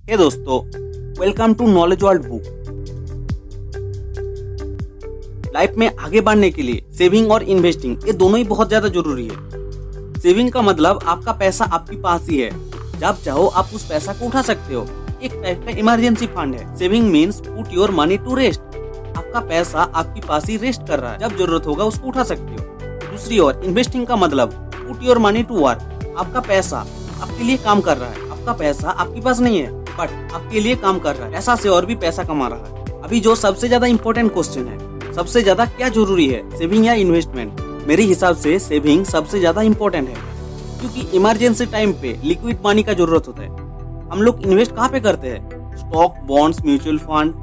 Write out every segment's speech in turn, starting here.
हे दोस्तों, welcome to knowledge world book. Life में आगे बढ़ने के लिए सेविंग और इन्वेस्टिंग ये दोनों ही बहुत ज्यादा जरूरी है। सेविंग का मतलब आपका पैसा आपके पास ही है, जब चाहो आप उस पैसा को उठा सकते हो। एक टाइप का इमरजेंसी फंड है। Saving means put your money to rest. आपका पैसा आपके पास ही रेस्ट कर रहा है, जब जरूरत होगा उसको उठा सकते हो। दूसरी ओर इन्वेस्टिंग का मतलब put your money to work. आपका पैसा आपके लिए काम कर रहा है। आपका पैसा आपके पास नहीं है बट आपके लिए काम कर रहा है, पैसा से और भी पैसा कमा रहा है। अभी जो सबसे ज्यादा इम्पोर्टेंट क्वेश्चन है, सबसे ज्यादा क्या जरूरी है, सेविंग या इन्वेस्टमेंट? मेरे हिसाब से सेविंग सबसे ज्यादा इम्पोर्टेंट है, क्योंकि इमरजेंसी टाइम पे लिक्विड मनी का जरूरत होता है। हम लोग इन्वेस्ट कहाँ पे करते हैं? Stock, bonds, mutual fund,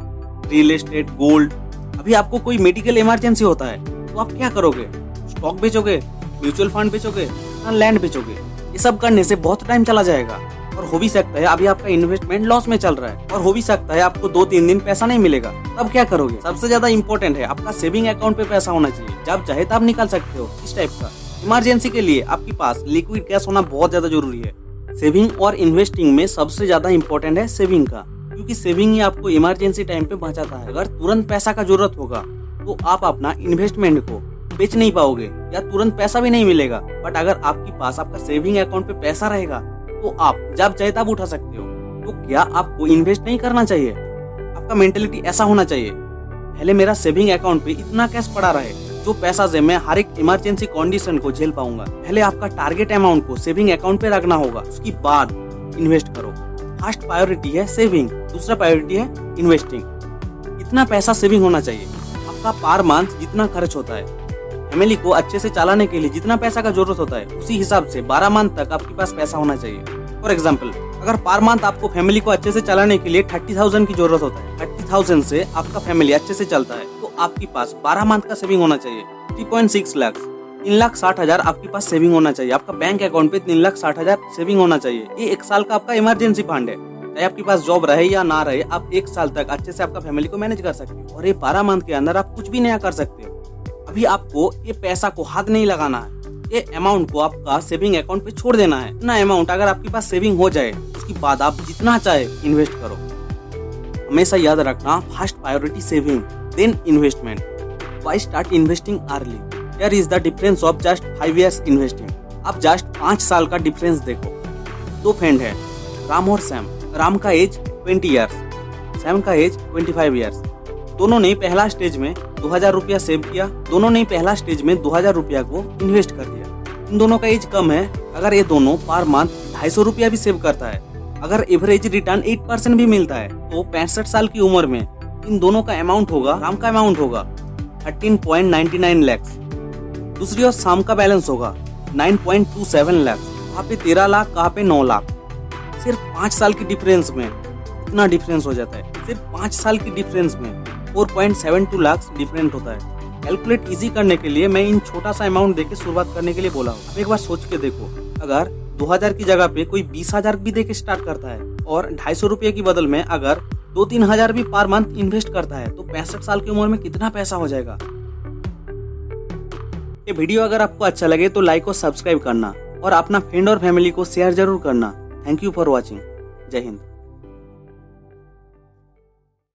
real estate, gold. अभी आपको कोई मेडिकल इमरजेंसी होता है तो आप क्या करोगे? स्टॉक बेचोगे, म्यूचुअल फंड बेचोगे, लैंड बेचोगे। ये सब करने से बहुत टाइम चला जाएगा और हो भी सकता है अभी आपका इन्वेस्टमेंट लॉस में चल रहा है और हो भी सकता है आपको 2-3 दिन पैसा नहीं मिलेगा। तब क्या करोगे? सबसे ज्यादा इम्पोर्टेंट है आपका सेविंग अकाउंट पे पैसा होना चाहिए, जब चाहे तब निकाल सकते हो। इस टाइप का इमरजेंसी के लिए आपके पास लिक्विड कैश होना बहुत ज्यादा जरूरी है। सेविंग और इन्वेस्टिंग में सबसे ज्यादा इम्पोर्टेंट है सेविंग का, क्योंकि सेविंग ही आपको इमरजेंसी टाइम पे बचाता है। अगर तुरंत पैसा का जरूरत होगा तो आप अपना इन्वेस्टमेंट को बेच नहीं पाओगे या तुरंत पैसा भी नहीं मिलेगा। बट अगर आपके पास आपका सेविंग अकाउंट पे पैसा रहेगा तो आप जब चाहे तब उठा सकते हो। तो क्या आपको इन्वेस्ट नहीं करना चाहिए? आपका मेंटेलिटी ऐसा होना चाहिए, पहले मेरा सेविंग अकाउंट पे इतना कैश पड़ा रहे जो पैसा से मैं हर एक इमरजेंसी कंडीशन को झेल पाऊंगा। पहले आपका टारगेट अमाउंट को सेविंग अकाउंट पे रखना होगा, उसके बाद इन्वेस्ट करो। फर्स्ट प्रायोरिटी है सेविंग, दूसरा प्रायोरिटी है इन्वेस्टिंग। इतना पैसा सेविंग होना चाहिए आपका पर मंथ जितना खर्च होता है। फैमिली को अच्छे से चलाने के लिए जितना पैसा का जरूरत होता है उसी हिसाब से 12 मंथ तक आपके पास पैसा होना चाहिए। फॉर एग्जाम्पल, अगर पर मंथ आपको फैमिली को अच्छे से चलाने के लिए 30,000 की जरूरत होता है, 30,000 से आपका फैमिली अच्छे से चलता है तो आपके पास 12 मंथ का सेविंग होना चाहिए। 3.6 लाख, 3,60,000 आपके पास सेविंग होना चाहिए। आपका बैंक अकाउंट पे 3,60,000 सेविंग होना चाहिए। ये 1 साल का आपका इमरजेंसी फंड है। चाहे आपके पास जॉब रहे या ना रहे, आप 1 साल तक अच्छे से आपका फैमिली को मैनेज कर सकते हो और ये 12 मंथ के अंदर आप कुछ भी नया कर सकते हो। अभी आपको ये पैसा को हाथ नहीं लगाना है, ये अमाउंट को आपका सेविंग अकाउंट पे छोड़ देना है। इतना अमाउंट अगर आपके पास सेविंग हो जाए उसके बाद आप जितना चाहे इन्वेस्ट करो। हमेशा याद रखना, first priority saving then investment. Why start investing early? Here is the difference of just 5 years investing. आप जस्ट 5 साल का डिफरेंस देखो। 2 फ्रेंड है, राम और सैम। राम का एज 20 years, सैम का एज 25 years। दोनों ने पहला स्टेज में 2,000 रुपया सेव किया। दोनों ने पहला स्टेज में 2,000 रुपया को इन्वेस्ट कर दिया। इन दोनों का एज कम है। अगर ये दोनों पर मंथ 250 रुपया भी सेव करता है, अगर एवरेज रिटर्न 8% भी मिलता है, तो 65 साल की उम्र में इन दोनों का अमाउंट होगा, राम का अमाउंट होगा 13.99 लाख। दूसरी ओर शाम का बैलेंस होगा 9.27 लाख। कहाँ पे 13 लाख, कहाँ पे 9 लाख। सिर्फ 5 साल की डिफरेंस में इतना डिफरेंस हो जाता है। सिर्फ 5 साल की डिफरेंस में 4.72 लाख डिफरेंट होता है। कैलकुलेट इजी करने के लिए मैं इन छोटा सा अमाउंट देके शुरुआत करने के लिए बोला हूँ। एक बार सोच के देखो, अगर 2,000 की जगह पे कोई 20,000 भी देके स्टार्ट करता है और 250 रुपये की बदल में अगर 2-3 हजार भी पर मंथ इन्वेस्ट करता है तो 65 साल की उम्र में कितना पैसा हो जाएगा। ये वीडियो अगर आपको अच्छा लगे तो लाइक और सब्सक्राइब करना और अपना फ्रेंड और फैमिली को शेयर जरूर करना। Thank you for watching. जय हिंद।